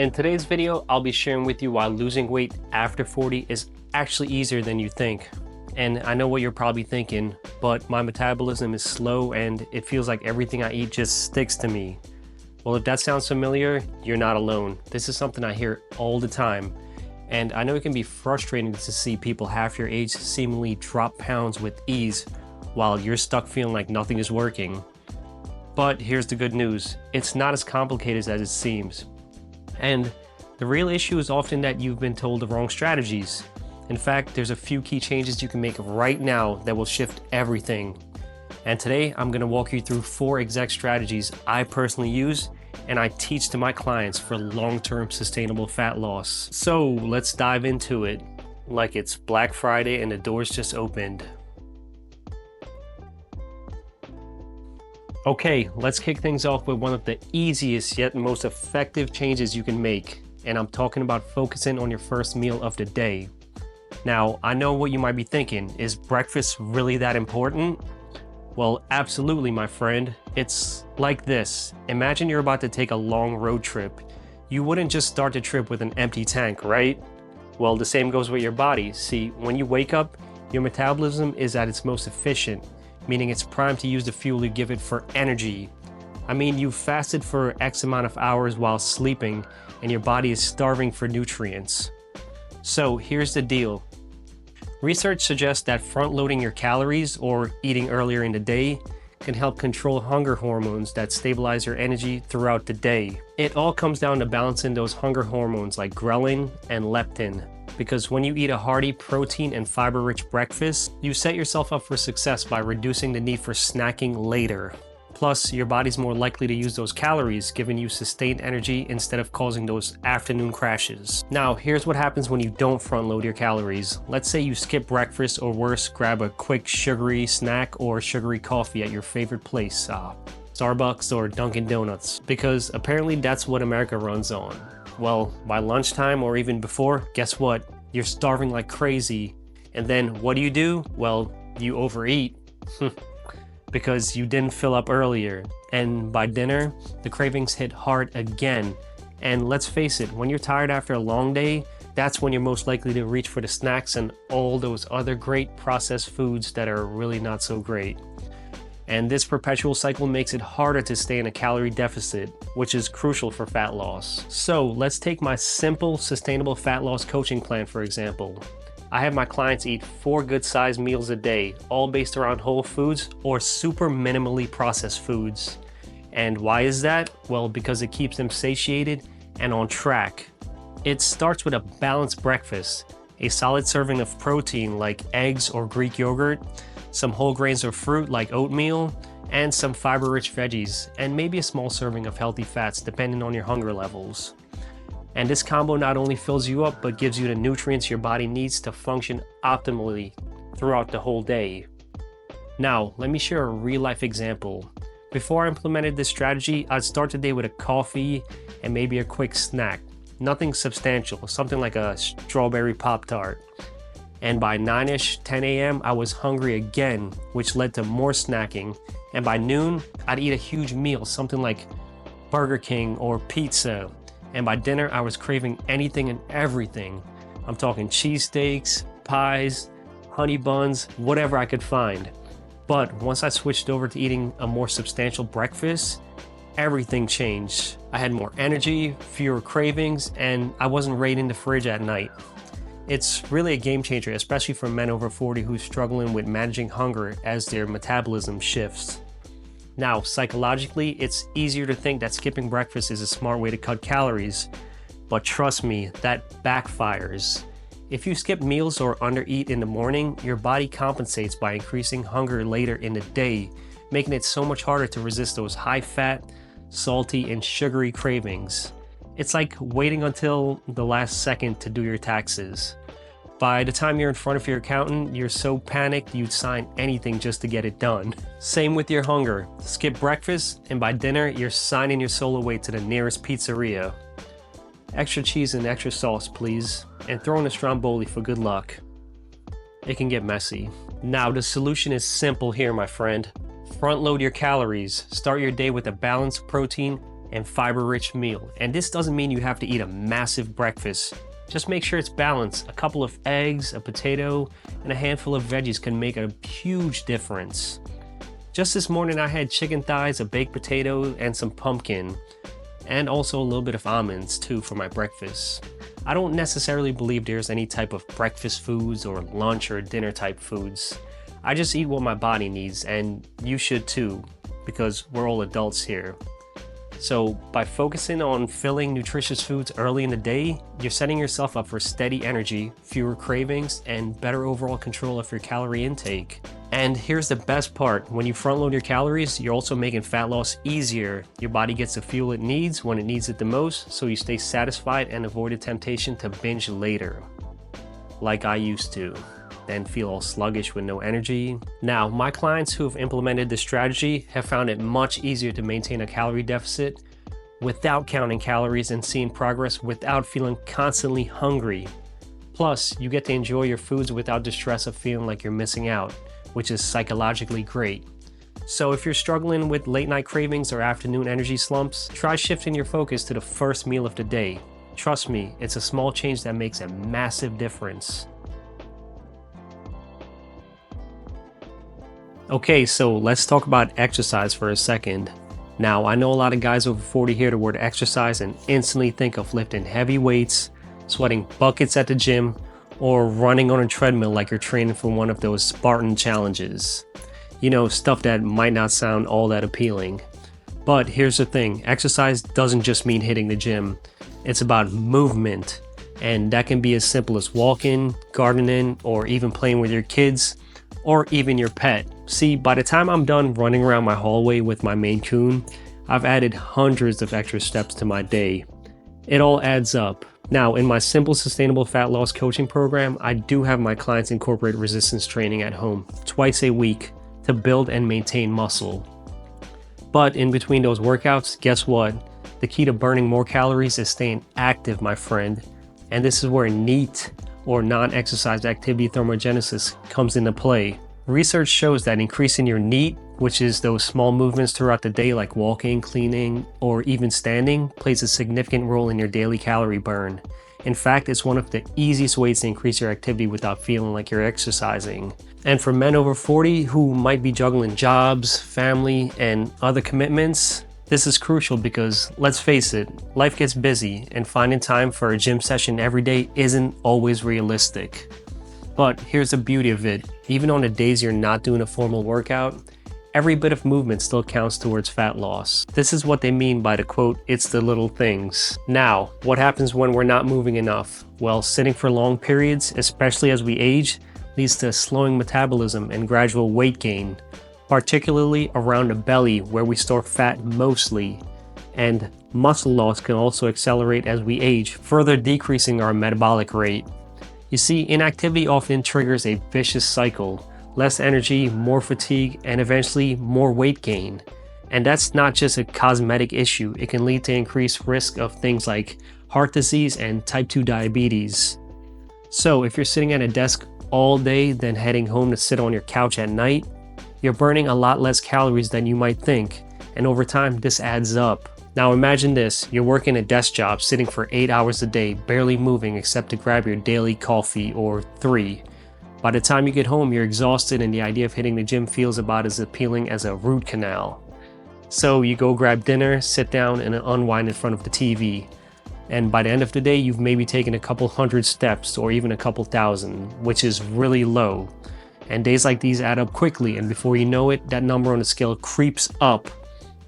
In today's video, I'll be sharing with you why losing weight after 40 is actually easier than you think. And I know what you're probably thinking, but my metabolism is slow and it feels like everything I eat just sticks to me. Well, if that sounds familiar, you're not alone. This is something I hear all the time. And I know it can be frustrating to see people half your age seemingly drop pounds with ease while you're stuck feeling like nothing is working. But here's the good news. It's not as complicated as it seems. And the real issue is often that you've been told the wrong strategies. In fact, there's a few key changes you can make right now that will shift everything. And today, I'm going to walk you through 4 exact strategies I personally use and I teach to my clients for long-term sustainable fat loss. So let's dive into it like it's Black Friday and the doors just opened. Okay, let's kick things off with one of the easiest yet most effective changes you can make. And I'm talking about focusing on your first meal of the day. Now, I know what you might be thinking. Is breakfast really that important? Well, absolutely, my friend. It's like this. Imagine you're about to take a long road trip. You wouldn't just start the trip with an empty tank, right? Well, the same goes with your body. See, when you wake up, your metabolism is at its most efficient, meaning it's primed to use the fuel you give it for energy. I mean, you've fasted for X amount of hours while sleeping, and your body is starving for nutrients. So here's the deal. Research suggests that front-loading your calories or eating earlier in the day can help control hunger hormones that stabilize your energy throughout the day. It all comes down to balancing those hunger hormones like ghrelin and leptin. Because when you eat a hearty protein and fiber-rich breakfast, you set yourself up for success by reducing the need for snacking later. Plus, your body's more likely to use those calories, giving you sustained energy instead of causing those afternoon crashes. Now, here's what happens when you don't front-load your calories. Let's say you skip breakfast, or worse, grab a quick sugary snack or sugary coffee at your favorite place, Starbucks or Dunkin' Donuts, because apparently that's what America runs on. Well, by lunchtime or even before, guess what? You're starving like crazy. And then what do? Well, you overeat. Because you didn't fill up earlier. And by dinner, the cravings hit hard again. And let's face it, when you're tired after a long day, that's when you're most likely to reach for the snacks and all those other great processed foods that are really not so great. And this perpetual cycle makes it harder to stay in a calorie deficit, which is crucial for fat loss. So let's take my simple, sustainable fat loss coaching plan, for example. I have my clients eat 4 good-sized meals a day, all based around whole foods or super minimally processed foods. And why is that? Well, because it keeps them satiated and on track. It starts with a balanced breakfast, a solid serving of protein like eggs or Greek yogurt, some whole grains or fruit like oatmeal, and some fiber-rich veggies, and maybe a small serving of healthy fats depending on your hunger levels. And this combo not only fills you up, but gives you the nutrients your body needs to function optimally throughout the whole day. Now, let me share a real-life example. Before I implemented this strategy, I'd start the day with a coffee and maybe a quick snack. Nothing substantial, something like a strawberry Pop-Tart. And by 9-ish, 10 a.m., I was hungry again, which led to more snacking. And by noon, I'd eat a huge meal, something like Burger King or pizza. And by dinner, I was craving anything and everything. I'm talking cheesesteaks, pies, honey buns, whatever I could find. But once I switched over to eating a more substantial breakfast, everything changed. I had more energy, fewer cravings, and I wasn't raiding the fridge at night. It's really a game changer, especially for men over 40 who's struggling with managing hunger as their metabolism shifts. Now, psychologically, it's easier to think that skipping breakfast is a smart way to cut calories, but trust me, that backfires. If you skip meals or undereat in the morning, your body compensates by increasing hunger later in the day, making it so much harder to resist those high-fat, salty, and sugary cravings. It's like waiting until the last second to do your taxes. By the time you're in front of your accountant, you're so panicked you'd sign anything just to get it done. Same with your hunger. Skip breakfast, and by dinner, you're signing your soul away to the nearest pizzeria. Extra cheese and extra sauce, please, and throw in a stromboli for good luck. It can get messy. Now, the solution is simple here, my friend. Front load your calories. Start your day with a balanced protein, and fiber-rich meal. And this doesn't mean you have to eat a massive breakfast. Just make sure it's balanced. A couple of eggs, a potato, and a handful of veggies can make a huge difference. Just this morning I had chicken thighs, a baked potato, and some pumpkin, and also a little bit of almonds too for my breakfast. I don't necessarily believe there's any type of breakfast foods or lunch or dinner type foods. I just eat what my body needs, and you should too, because we're all adults here. So by focusing on filling nutritious foods early in the day, you're setting yourself up for steady energy, fewer cravings, and better overall control of your calorie intake. And here's the best part, when you front load your calories, you're also making fat loss easier. Your body gets the fuel it needs when it needs it the most, so you stay satisfied and avoid the temptation to binge later, like I used to, then feel all sluggish with no energy. Now, my clients who have implemented this strategy have found it much easier to maintain a calorie deficit without counting calories and seeing progress without feeling constantly hungry. Plus, you get to enjoy your foods without the stress of feeling like you're missing out, which is psychologically great. So if you're struggling with late night cravings or afternoon energy slumps, try shifting your focus to the first meal of the day. Trust me, it's a small change that makes a massive difference. Okay, so let's talk about exercise for a second. Now, I know a lot of guys over 40 hear the word exercise and instantly think of lifting heavy weights, sweating buckets at the gym, or running on a treadmill like you're training for one of those Spartan challenges. You know, stuff that might not sound all that appealing. But here's the thing, exercise doesn't just mean hitting the gym. It's about movement, and that can be as simple as walking, gardening, or even playing with your kids, or even your pet. See, by the time I'm done running around my hallway with my Maine Coon, I've added hundreds of extra steps to my day. It all adds up. Now, in my Simple Sustainable Fat Loss Coaching Program, I do have my clients incorporate resistance training at home twice a week to build and maintain muscle. But in between those workouts, guess what? The key to burning more calories is staying active, my friend. And this is where NEAT, or non-exercise activity thermogenesis, comes into play. Research shows that increasing your NEAT, which is those small movements throughout the day like walking, cleaning, or even standing, plays a significant role in your daily calorie burn. In fact, it's one of the easiest ways to increase your activity without feeling like you're exercising. And for men over 40 who might be juggling jobs, family, and other commitments, this is crucial because, let's face it, life gets busy and finding time for a gym session every day isn't always realistic. But here's the beauty of it, even on the days you're not doing a formal workout, every bit of movement still counts towards fat loss. This is what they mean by the quote, "It's the little things." Now, what happens when we're not moving enough? Well, sitting for long periods, especially as we age, leads to slowing metabolism and gradual weight gain, particularly around the belly where we store fat mostly. And muscle loss can also accelerate as we age, further decreasing our metabolic rate. You see, inactivity often triggers a vicious cycle. Less energy, more fatigue, and eventually more weight gain. And that's not just a cosmetic issue, it can lead to increased risk of things like heart disease and type 2 diabetes. So if you're sitting at a desk all day, then heading home to sit on your couch at night, you're burning a lot less calories than you might think, and over time this adds up. Now imagine this, you're working a desk job, sitting for 8 hours a day, barely moving except to grab your daily coffee or 3. By the time you get home, you're exhausted and the idea of hitting the gym feels about as appealing as a root canal. So you go grab dinner, sit down, and unwind in front of the TV. And by the end of the day, you've maybe taken a couple hundred steps or even a couple thousand, which is really low. And days like these add up quickly, and before you know it, that number on the scale creeps up.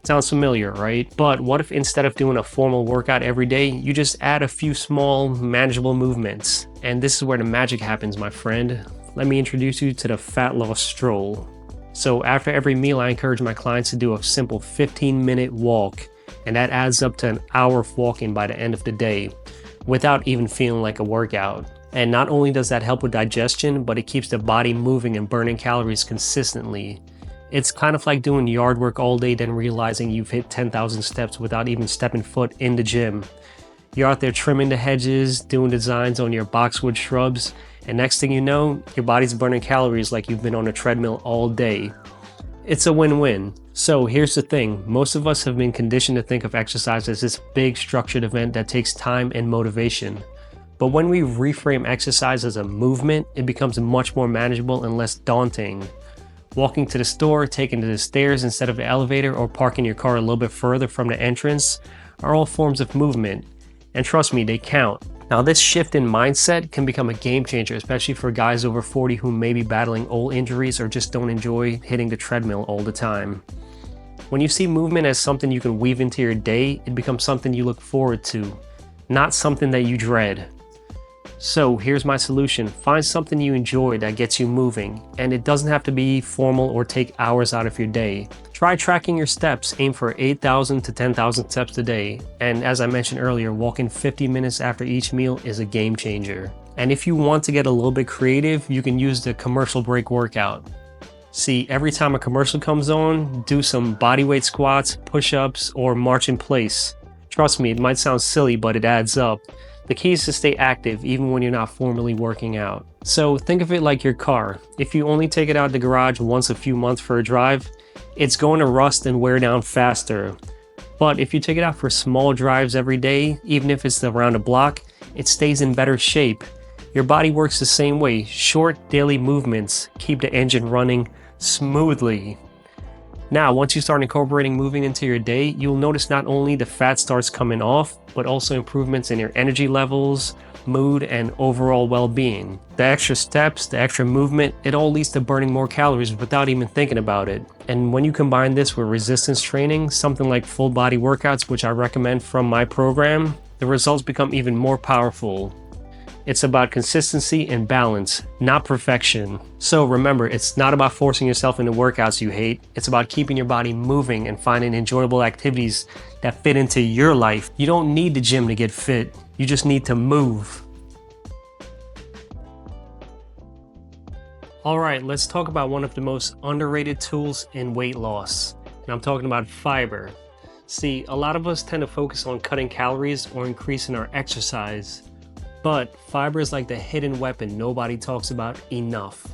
Sounds familiar, right? But what if instead of doing a formal workout every day, you just add a few small, manageable movements? And this is where the magic happens, my friend. Let me introduce you to the fat loss stroll. So after every meal, I encourage my clients to do a simple 15-minute walk, and that adds up to an hour of walking by the end of the day, without even feeling like a workout. And not only does that help with digestion, but it keeps the body moving and burning calories consistently. It's kind of like doing yard work all day, then realizing you've hit 10,000 steps without even stepping foot in the gym. You're out there trimming the hedges, doing designs on your boxwood shrubs, and next thing you know, your body's burning calories like you've been on a treadmill all day. It's a win-win. So here's the thing, most of us have been conditioned to think of exercise as this big structured event that takes time and motivation. But when we reframe exercise as a movement, it becomes much more manageable and less daunting. Walking to the store, taking to the stairs instead of the elevator, or parking your car a little bit further from the entrance are all forms of movement. And trust me, they count. Now, this shift in mindset can become a game changer, especially for guys over 40 who may be battling old injuries or just don't enjoy hitting the treadmill all the time. When you see movement as something you can weave into your day, it becomes something you look forward to, not something that you dread. So here's my solution. Find something you enjoy that gets you moving, and it doesn't have to be formal or take hours out of your day. Try tracking your steps, aim for 8,000 to 10,000 steps a day, and as I mentioned earlier, walking 50 minutes after each meal is a game changer. And if you want to get a little bit creative, you can use the commercial break workout. See, every time a commercial comes on, do some bodyweight squats, push-ups, or march in place. Trust me, it might sound silly, but it adds up. The key is to stay active even when you're not formally working out. So think of it like your car. If you only take it out of the garage once a few months for a drive, it's going to rust and wear down faster. But if you take it out for small drives every day, even if it's around a block, it stays in better shape. Your body works the same way. Short daily movements keep the engine running smoothly. Now, once you start incorporating moving into your day, you'll notice not only the fat starts coming off, but also improvements in your energy levels, mood, and overall well-being. The extra steps, the extra movement, it all leads to burning more calories without even thinking about it. And when you combine this with resistance training, something like full body workouts, which I recommend from my program, the results become even more powerful. It's about consistency and balance, not perfection. So remember, it's not about forcing yourself into workouts you hate. It's about keeping your body moving and finding enjoyable activities that fit into your life. You don't need the gym to get fit. You just need to move. All right, let's talk about one of the most underrated tools in weight loss. And I'm talking about fiber. See, a lot of us tend to focus on cutting calories or increasing our exercise. But fiber is like the hidden weapon nobody talks about enough.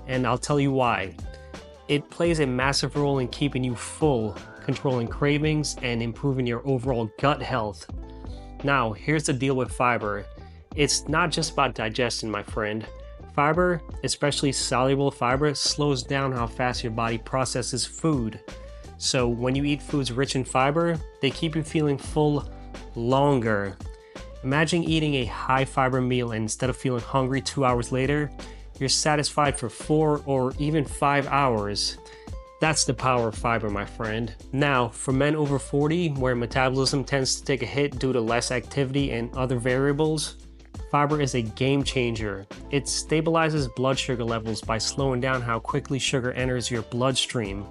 And I'll tell you why. It plays a massive role in keeping you full, controlling cravings, and improving your overall gut health. Now, here's the deal with fiber. It's not just about digestion, my friend. Fiber, especially soluble fiber, slows down how fast your body processes food. So when you eat foods rich in fiber, they keep you feeling full longer. Imagine eating a high fiber meal and instead of feeling hungry 2 hours later, you're satisfied for 4 or even 5 hours. That's the power of fiber, my friend. Now, for men over 40, where metabolism tends to take a hit due to less activity and other variables, fiber is a game changer. It stabilizes blood sugar levels by slowing down how quickly sugar enters your bloodstream,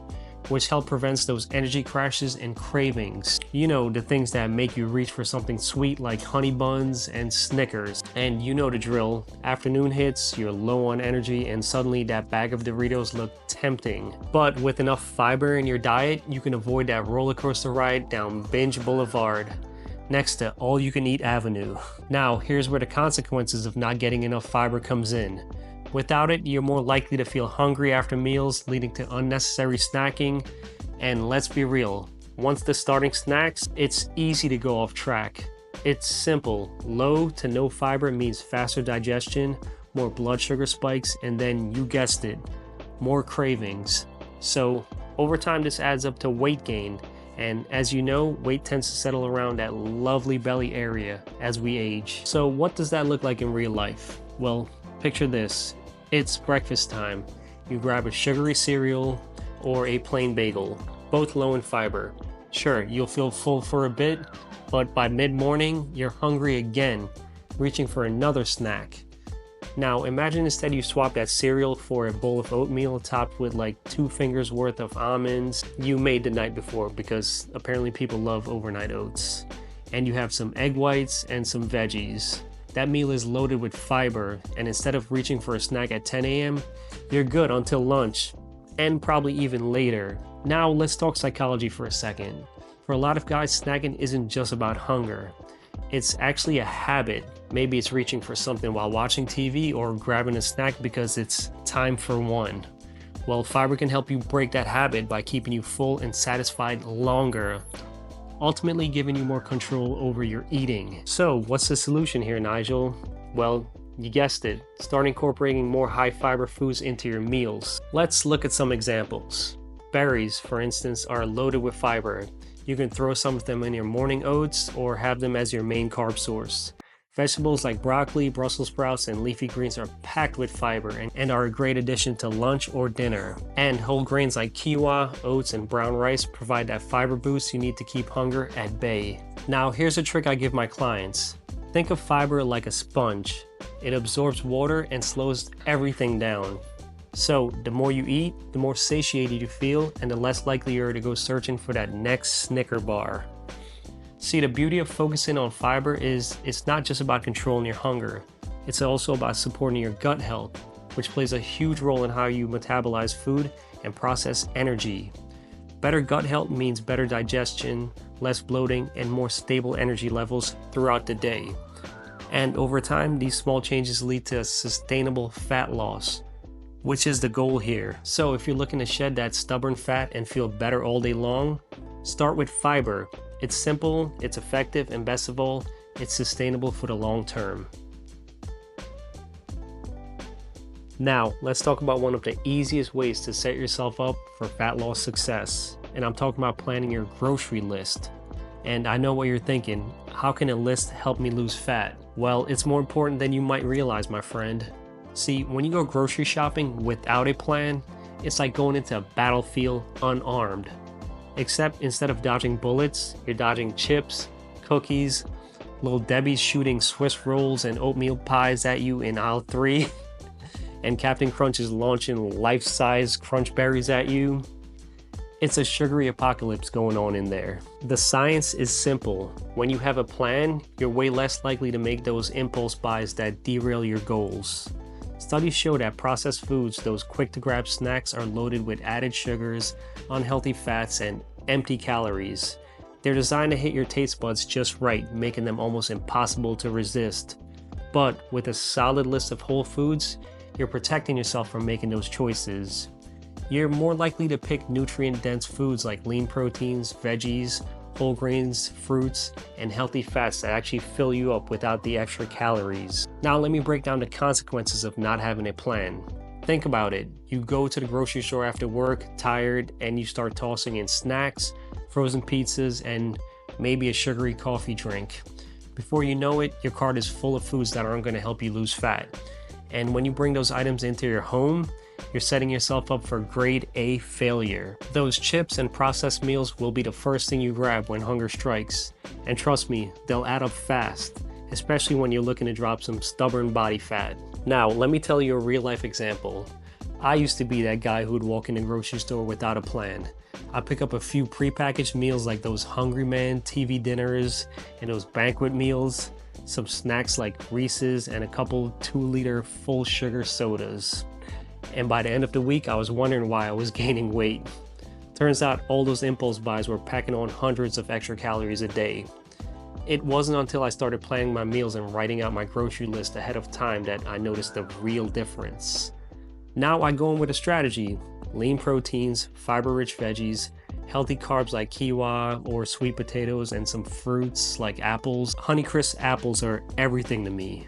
which help prevent those energy crashes and cravings. You know, the things that make you reach for something sweet like honey buns and Snickers. And you know the drill. Afternoon hits, you're low on energy, and suddenly that bag of Doritos look tempting. But with enough fiber in your diet, you can avoid that roller coaster ride down Binge Boulevard, next to All You Can Eat Avenue. Now, here's where the consequences of not getting enough fiber comes in. Without it, you're more likely to feel hungry after meals, leading to unnecessary snacking. And let's be real, once the starting snacks, it's easy to go off track. It's simple. Low to no fiber means faster digestion, more blood sugar spikes, and then you guessed it, more cravings. So over time, this adds up to weight gain. And as you know, weight tends to settle around that lovely belly area as we age. So what does that look like in real life? Well, picture this. It's breakfast time. You grab a sugary cereal or a plain bagel, both low in fiber. Sure, you'll feel full for a bit, but by mid-morning, you're hungry again, reaching for another snack. Now, imagine instead you swap that cereal for a bowl of oatmeal topped with like 2 fingers worth of almonds you made the night before, because apparently people love overnight oats. And you have some egg whites and some veggies. That meal is loaded with fiber, and instead of reaching for a snack at 10 a.m., you're good until lunch, and probably even later. Now let's talk psychology for a second. For a lot of guys, snacking isn't just about hunger. It's actually a habit. Maybe it's reaching for something while watching TV or grabbing a snack because it's time for one. Well, fiber can help you break that habit by keeping you full and satisfied longer, ultimately giving you more control over your eating. So, what's the solution here, Nigel? Well, you guessed it, start incorporating more high fiber foods into your meals. Let's look at some examples. Berries, for instance, are loaded with fiber. You can throw some of them in your morning oats or have them as your main carb source. Vegetables like broccoli, Brussels sprouts, and leafy greens are packed with fiber and are a great addition to lunch or dinner. And whole grains like quinoa, oats, and brown rice provide that fiber boost you need to keep hunger at bay. Now, here's a trick I give my clients. Think of fiber like a sponge. It absorbs water and slows everything down. So, the more you eat, the more satiated you feel, and the less likely you are to go searching for that next Snicker bar. See, the beauty of focusing on fiber is it's not just about controlling your hunger. It's also about supporting your gut health, which plays a huge role in how you metabolize food and process energy. Better gut health means better digestion, less bloating, and more stable energy levels throughout the day. And over time, these small changes lead to sustainable fat loss, which is the goal here. So if you're looking to shed that stubborn fat and feel better all day long, start with fiber. It's simple, it's effective, and best of all, it's sustainable for the long term. Now, let's talk about one of the easiest ways to set yourself up for fat loss success. And I'm talking about planning your grocery list. And I know what you're thinking, how can a list help me lose fat? Well, it's more important than you might realize, my friend. See, when you go grocery shopping without a plan, it's like going into a battlefield unarmed. Except instead of dodging bullets, you're dodging chips, cookies, Little Debbie's shooting Swiss rolls and oatmeal pies at you in aisle 3, and Captain Crunch is launching life-size crunch berries at you. It's a sugary apocalypse going on in there. The science is simple. When you have a plan, you're way less likely to make those impulse buys that derail your goals. Studies show that processed foods, those quick-to-grab snacks, are loaded with added sugars, unhealthy fats, and empty calories. They're designed to hit your taste buds just right, making them almost impossible to resist. But with a solid list of whole foods, you're protecting yourself from making those choices. You're more likely to pick nutrient-dense foods like lean proteins, veggies, whole grains, fruits, and healthy fats that actually fill you up without the extra calories. Now let me break down the consequences of not having a plan. Think about it. You go to the grocery store after work, tired, and you start tossing in snacks, frozen pizzas, and maybe a sugary coffee drink. Before you know it, your cart is full of foods that aren't going to help you lose fat. And when you bring those items into your home, you're setting yourself up for grade A failure. Those chips and processed meals will be the first thing you grab when hunger strikes. And trust me, they'll add up fast, especially when you're looking to drop some stubborn body fat. Now, let me tell you a real-life example. I used to be that guy who would walk in the grocery store without a plan. I'd pick up a few prepackaged meals like those Hungry Man TV dinners and those banquet meals, some snacks like Reese's, and a couple 2-liter full sugar sodas. And by the end of the week, I was wondering why I was gaining weight. Turns out all those impulse buys were packing on hundreds of extra calories a day. It wasn't until I started planning my meals and writing out my grocery list ahead of time that I noticed the real difference. Now I go in with a strategy: lean proteins, fiber-rich veggies, healthy carbs like quinoa or sweet potatoes, and some fruits like apples. Honeycrisp apples are everything to me.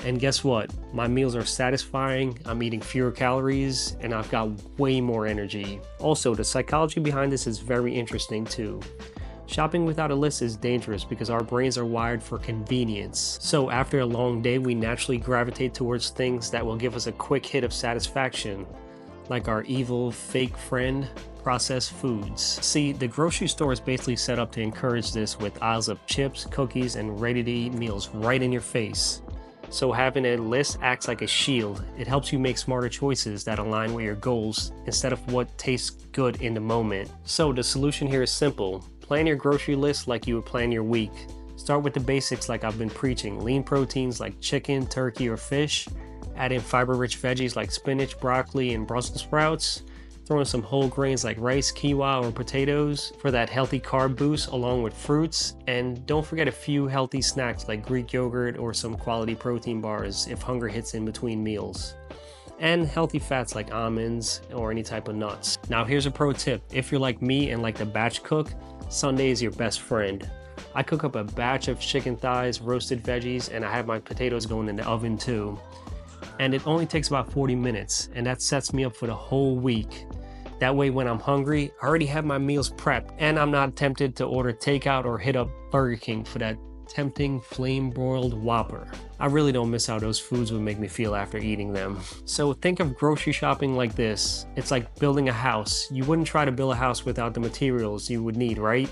And guess what? My meals are satisfying, I'm eating fewer calories, and I've got way more energy. Also, the psychology behind this is very interesting too. Shopping without a list is dangerous because our brains are wired for convenience. So after a long day, we naturally gravitate towards things that will give us a quick hit of satisfaction, like our evil fake friend, processed foods. See, the grocery store is basically set up to encourage this with aisles of chips, cookies, and ready-to-eat meals right in your face. So having a list acts like a shield. It helps you make smarter choices that align with your goals instead of what tastes good in the moment. So the solution here is simple. Plan your grocery list like you would plan your week. Start with the basics like I've been preaching. Lean proteins like chicken, turkey, or fish. Add in fiber-rich veggies like spinach, broccoli, and Brussels sprouts. Throw in some whole grains like rice, quinoa, or potatoes for that healthy carb boost, along with fruits. And don't forget a few healthy snacks like Greek yogurt or some quality protein bars if hunger hits in between meals. and healthy fats like almonds or any type of nuts. Now here's a pro tip. If you're like me and like to batch cook, Sunday is your best friend. I cook up a batch of chicken thighs, roasted veggies, and I have my potatoes going in the oven too. And it only takes about 40 minutes, and that sets me up for the whole week. That way when I'm hungry, I already have my meals prepped, and I'm not tempted to order takeout or hit up Burger King for that tempting flame-broiled Whopper. I really don't miss how those foods would make me feel after eating them. So think of grocery shopping like this. It's like building a house. You wouldn't try to build a house without the materials you would need, right?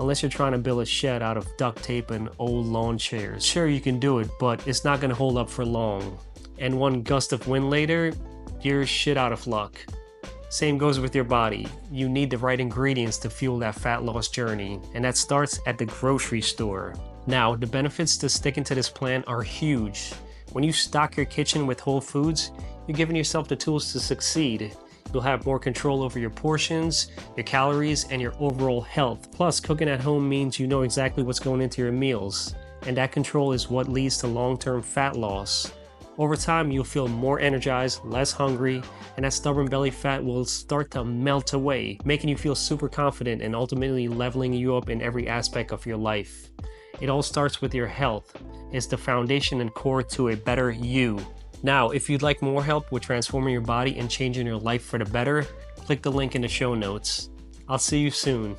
Unless you're trying to build a shed out of duct tape and old lawn chairs. Sure, you can do it, but it's not gonna hold up for long. And one gust of wind later, you're shit out of luck. Same goes with your body. You need the right ingredients to fuel that fat loss journey, and that starts at the grocery store. Now, the benefits to sticking to this plan are huge. When you stock your kitchen with whole foods, you're giving yourself the tools to succeed. You'll have more control over your portions, your calories, and your overall health. Plus, cooking at home means you know exactly what's going into your meals, and that control is what leads to long-term fat loss. Over time, you'll feel more energized, less hungry, and that stubborn belly fat will start to melt away, making you feel super confident and ultimately leveling you up in every aspect of your life. It all starts with your health. It's the foundation and core to a better you. Now, if you'd like more help with transforming your body and changing your life for the better, click the link in the show notes. I'll see you soon.